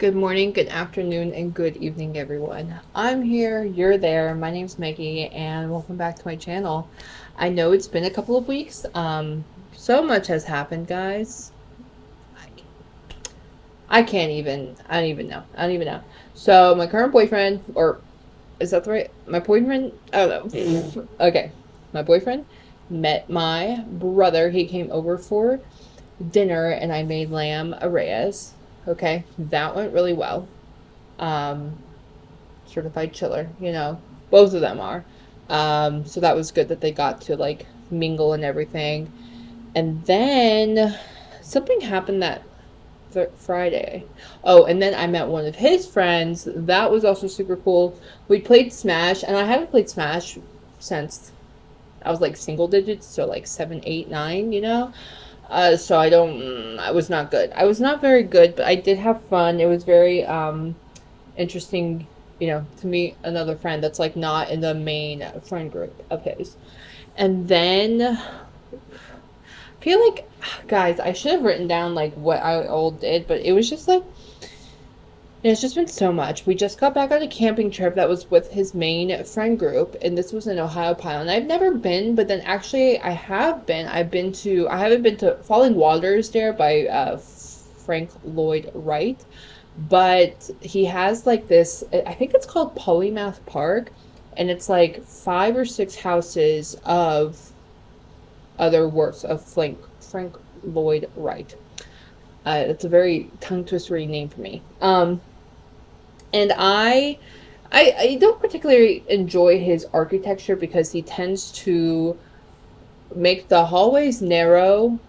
Good morning, good afternoon, and good evening, everyone. I'm here, you're there. My name's Maggie, and welcome back to my channel. I know it's been a couple of weeks. So much has happened, guys. I, I can't even. I don't even know. I don't even know. So my current boyfriend, or is that the right? My boyfriend. I don't know. Okay, my boyfriend met my brother. He came over for dinner, and I made lamb arrayas. Okay, that went really well. Um, certified chiller, both of them are. So that was good that they got to like mingle and everything. And then something happened that Friday. Oh, and then I met one of his friends. That was also super cool. We played Smash, and I haven't played Smash since I was like single digits, so like 7, 8, 9, so I was not good. I was not very good, but I did have fun. It was very interesting, to meet another friend that's like not in the main friend group of his. And then I feel like, guys, I should have written down like what I all did, but it was just like, it's just been so much. We just got back on a camping trip that was with his main friend group, and this was in Ohio Pile. And I've never been, but then actually I have been. I haven't been to Falling Waters there by Frank Lloyd Wright, but he has like this, I think it's called Polymath Park, and it's like 5 or 6 houses of other works of Frank Lloyd Wright. It's a very tongue twistery name for me. And I don't particularly enjoy his architecture because he tends to make the hallways narrow,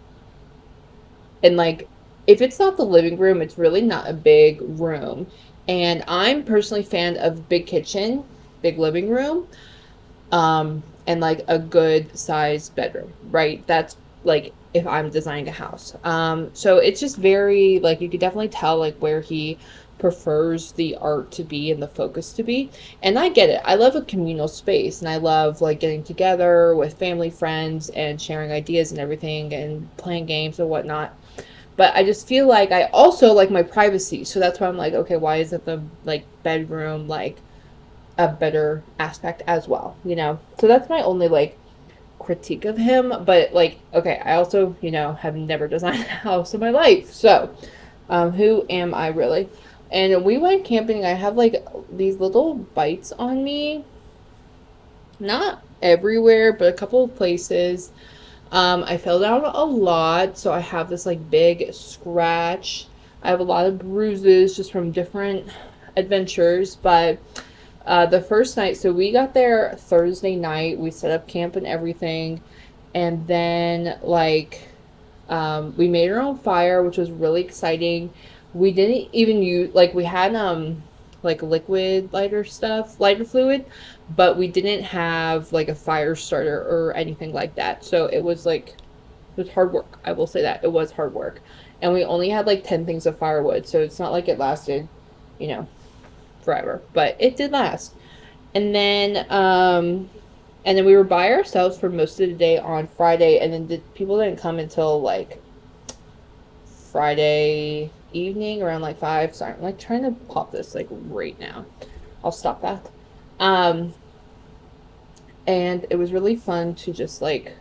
and like if it's not the living room, it's really not a big room. And I'm personally fan of big kitchen, big living room, and like a good sized bedroom, right? That's like if I'm designing a house. So it's just very like you could definitely tell like where he prefers the art to be and the focus to be. And I get it. I love a communal space, and I love like getting together with family, friends, and sharing ideas and everything and playing games and whatnot. But I just feel like I also like my privacy. So that's why I'm like, okay, why isn't the like bedroom like a better aspect as well, So that's my only like critique of him. But like, okay, I also, have never designed a house in my life. So, who am I really? And we went camping. I have like these little bites on me, not everywhere, but a couple of places. I fell down a lot, so I have this like big scratch. I have a lot of bruises just from different adventures, but the first night, so we got there Thursday night. We set up camp and everything, and then like we made our own fire, which was really exciting. We didn't even use like we had like liquid lighter fluid, but we didn't have like a fire starter or anything like that. So it was like it was hard work. I will say that it was hard work, and we only had like 10 things of firewood, so it's not like it lasted, you know, forever, but it did last. And then we were by ourselves for most of the day on Friday, and then people didn't come until like Friday evening around like 5. Sorry, I'm like trying to pop this like right now. I'll stop that. Um and it was really fun to just like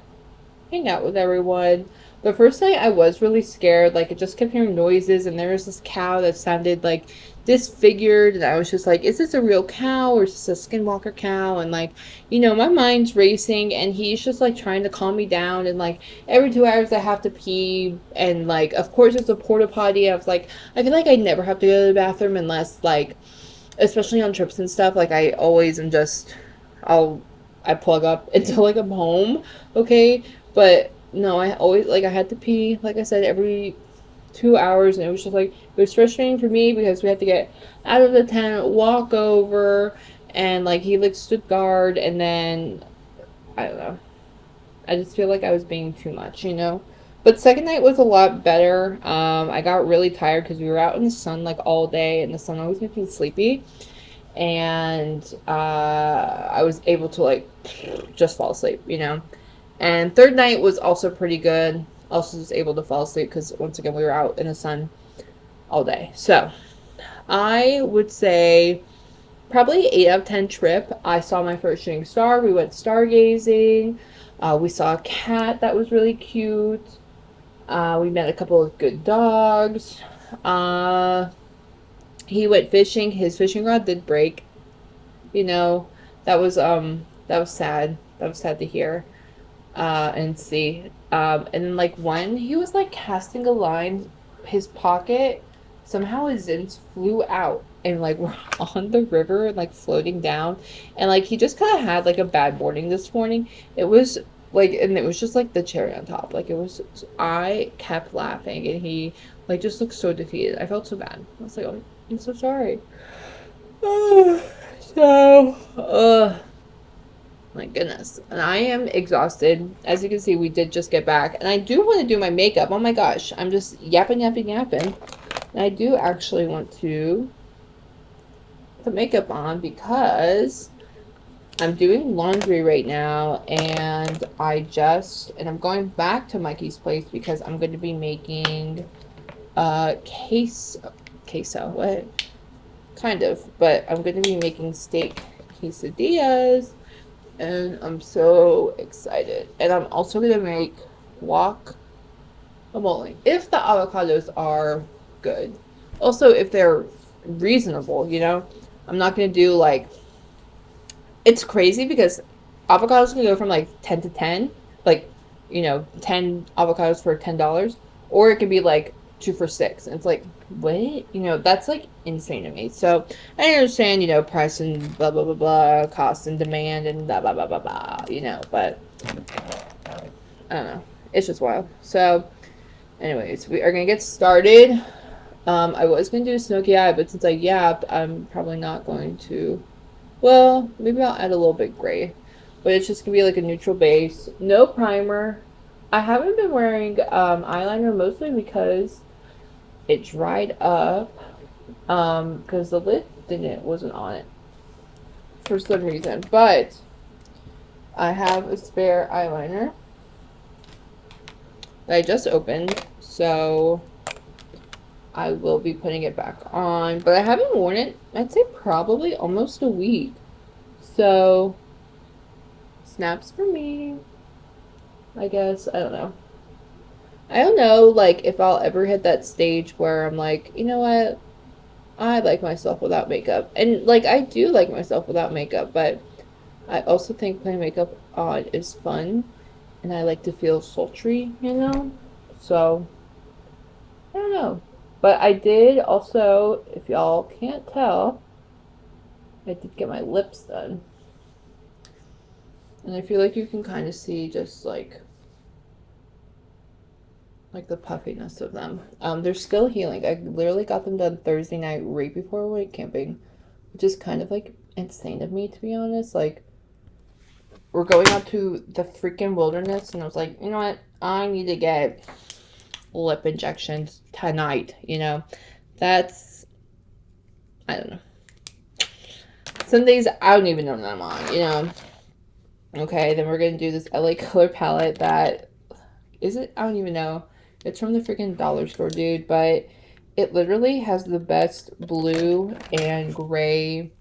hang out with everyone. The first night I was really scared. Like, I just kept hearing noises, and there was this cow that sounded like disfigured, and I was just like, is this a real cow or is this a skinwalker cow? And like, my mind's racing, and he's just like trying to calm me down. And like, every 2 hours I have to pee, and like, of course, it's a porta potty. I was like, I feel like I never have to go to the bathroom unless like, especially on trips and stuff. Like, I always am just, I plug up until like I'm home, okay? But no, I always like I had to pee, like I said, every 2 hours, and it was just like it was frustrating for me because we had to get out of the tent, walk over, and like he like stood guard, and then I don't know. I just feel like I was being too much. But second night was a lot better. I got really tired because we were out in the sun like all day, and the sun always makes me sleepy. And I was able to like just fall asleep. And third night was also pretty good. Also was able to fall asleep because once again we were out in the sun all day. So I would say probably 8 out of 10 trip. I saw my first shooting star. We went stargazing. We saw a cat that was really cute. We met a couple of good dogs. Uh, he went fishing. His fishing rod did break. You know, that was sad. That was sad to hear and see. And then like when he was like casting a line, his pocket, somehow his ends flew out and like were on the river, like floating down. And like he just kind of had like a bad morning this morning. It was like, and it was just like the cherry on top. Like it was, I kept laughing and he like just looked so defeated. I felt so bad. I was like, oh, I'm so sorry. So, my goodness. And I am exhausted. As you can see, we did just get back. And I do want to do my makeup. Oh my gosh. I'm just yapping. And I do actually want to put makeup on because I'm doing laundry right now. And I'm going back to Mikey's place because I'm going to be making queso. What? Kind of. But I'm going to be making steak quesadillas. And I'm so excited. And I'm also going to make guacamole. If the avocados are good. Also, if they're reasonable, you know? I'm not going to do like... It's crazy because avocados can go from like 10 to 10. Like, you know, 10 avocados for $10. Or it can be like 2 for 6. And it's like, what? You know, that's like insane to me. So I understand, you know, price and blah blah blah blah, cost and demand and blah blah blah blah blah, you know, but I don't know. It's just wild. So anyways, we are gonna get started. I was gonna do a smoky eye, but since I yapped, I'm probably not going to. Well, maybe I'll add a little bit gray. But it's just gonna be like a neutral base. No primer. I haven't been wearing eyeliner mostly because it dried up because the lid wasn't on it for some reason. But I have a spare eyeliner that I just opened, so I will be putting it back on. But I haven't worn it, I'd say probably almost a week. So snaps for me, I guess. I don't know. I don't know, like, if I'll ever hit that stage where I'm like, you know what? I like myself without makeup. And, like, I do like myself without makeup, but I also think putting makeup on is fun. And I like to feel sultry, you know? So, I don't know. But I did also, if y'all can't tell, I did get my lips done. And I feel like you can kind of see just, like the puffiness of them. They're still healing. I literally got them done Thursday night right before we went camping, which is kind of like insane of me, to be honest. Like, we're going out to the freaking wilderness, and I was like, you know what? I need to get lip injections tonight, you know? That's, I don't know. Some days I don't even know what I'm on, you know? Okay, then we're going to do this LA Color palette that, is it? I don't even know. It's from the freaking dollar store, dude, but it literally has the best blue and gray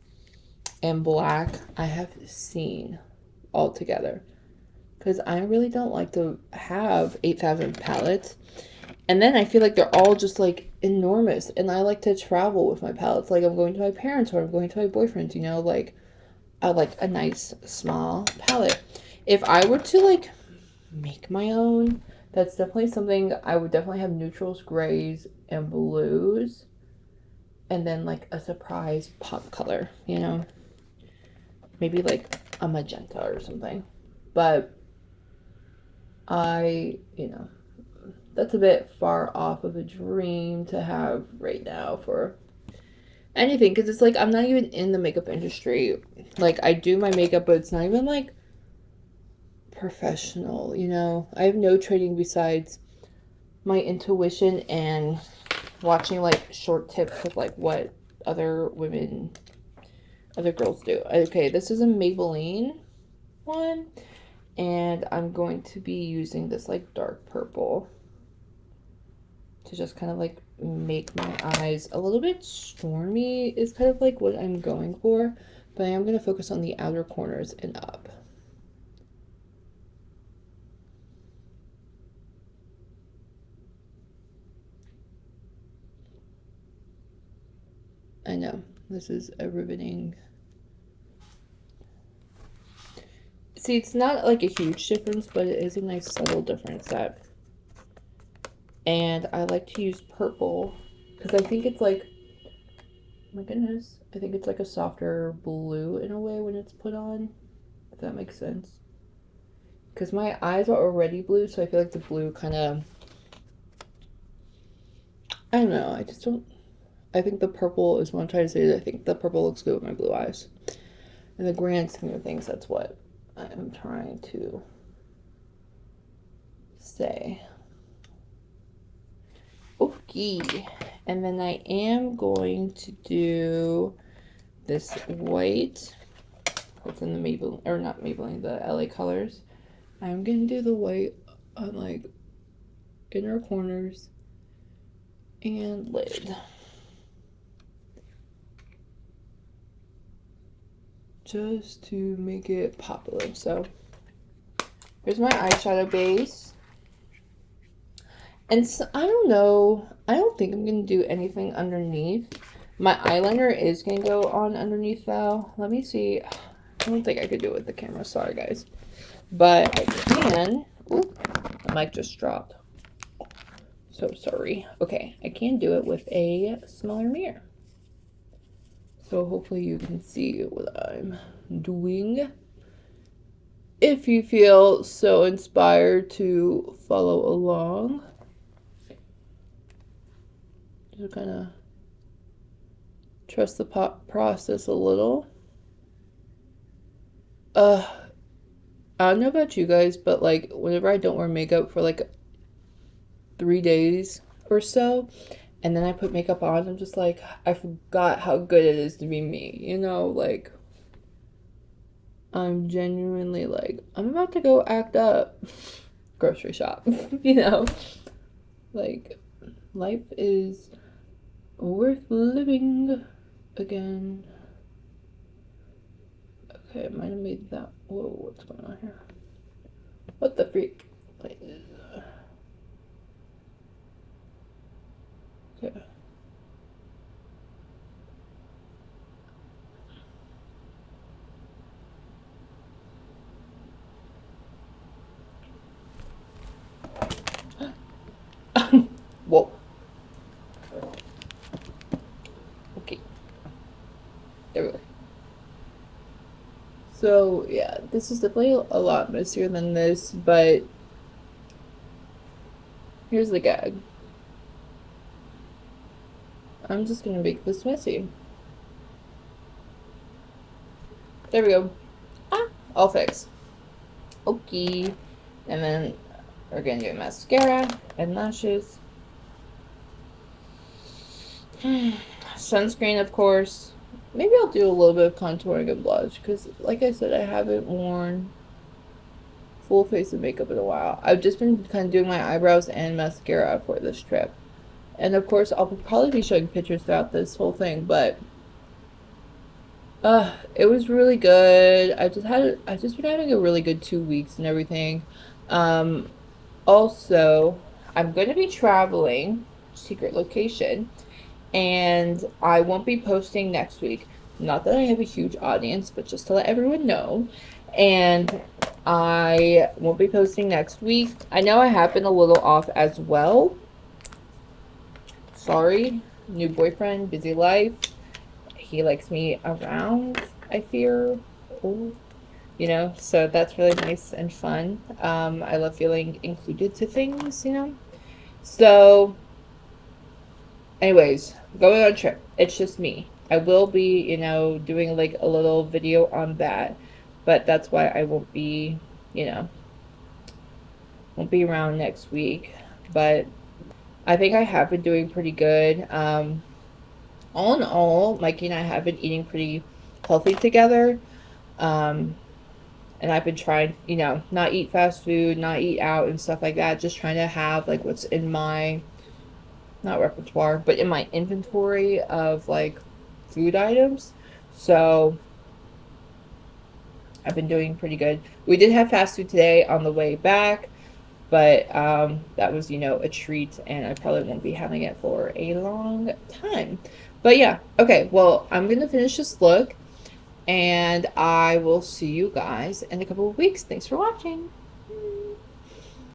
and black I have seen all together. Because I really don't like to have 8,000 palettes. And then I feel like they're all just like enormous. And I like to travel with my palettes. Like I'm going to my parents' or I'm going to my boyfriend's, you know, like I like a nice small palette. If I were to like make my own, that's definitely something I would definitely have neutrals, grays, and blues. And then like a surprise pop color, you know? Maybe like a magenta or something. But you know, that's a bit far off of a dream to have right now for anything. Because it's like, I'm not even in the makeup industry. Like, I do my makeup, but it's not even like professional, you know? I have no training besides my intuition and watching like short tips of like what other girls do. Okay, this is a Maybelline one, and I'm going to be using this like dark purple to just kind of like make my eyes a little bit stormy is kind of like what I'm going for, but I am going to focus on the outer corners and up. I know, this is a riveting. See, it's not like a huge difference, but it is a nice subtle difference that. And I like to use purple because I think it's like, my goodness, I think it's like a softer blue in a way when it's put on, if that makes sense. Because my eyes are already blue, so I feel like the blue kind of, I don't know, I just don't, I think the purple is what I'm trying to say. I think the purple looks good with my blue eyes. In the grand scheme of things, that's what I'm trying to say. Okay, and then I am going to do this white. What's in the Maybelline, or not Maybelline, the LA Colors. I'm gonna do the white on like inner corners and lid. Just to make it popular. So here's my eyeshadow base. And so, I don't know, I don't think I'm going to do anything underneath. My eyeliner is going to go on underneath though. Let me see. I don't think I could do it with the camera. Sorry, guys. But I can. Ooh, the mic just dropped. So sorry. Okay, I can do it with a smaller mirror. So hopefully you can see what I'm doing. If you feel so inspired to follow along. Just kind of trust the process a little. I don't know about you guys, but like whenever I don't wear makeup for like 3 days or so, and then I put makeup on, I'm just like, I forgot how good it is to be me, you know, like I'm genuinely like, I'm about to go act up, grocery shop, you know, like life is worth living again. Okay, I might have made that. Whoa, what's going on here? What the freak? Wait. Okay. Whoa. Okay. There we go. So, yeah, this is definitely a lot messier than this, but here's the gag. I'm just gonna make this messy. There we go. All fixed. Okay. And then we're gonna do mascara and lashes. Sunscreen, of course. Maybe I'll do a little bit of contouring and blush because, like I said, I haven't worn full face of makeup in a while. I've just been kind of doing my eyebrows and mascara for this trip. And of course, I'll probably be showing pictures throughout this whole thing, but it was really I've just been having a really good 2 weeks and everything. Also, I'm going to be traveling, secret location, and I won't be posting next week. Not that I have a huge audience, but just to let everyone know. And I won't be posting next week. I know I have been a little off as well. Sorry, new boyfriend, busy life. He likes me around, I fear. Oh, you know, so that's really nice and fun. I love feeling included to things, you know. So anyways, going on a trip. It's just me. I will be, you know, doing like a little video on that, but that's why I won't be, you know, won't be around next week. But I think I have been doing pretty good. All in all, Mikey and I have been eating pretty healthy together. And I've been trying, you know, not eat fast food, not eat out and stuff like that. Just trying to have like what's in my not repertoire, but in my inventory of like food items. So I've been doing pretty good. We did have fast food today on the way back, but that was, a treat, and I probably won't be having it for a long time. But yeah, okay, well, I'm going to finish this look, and I will see you guys in a couple of weeks. Thanks for watching.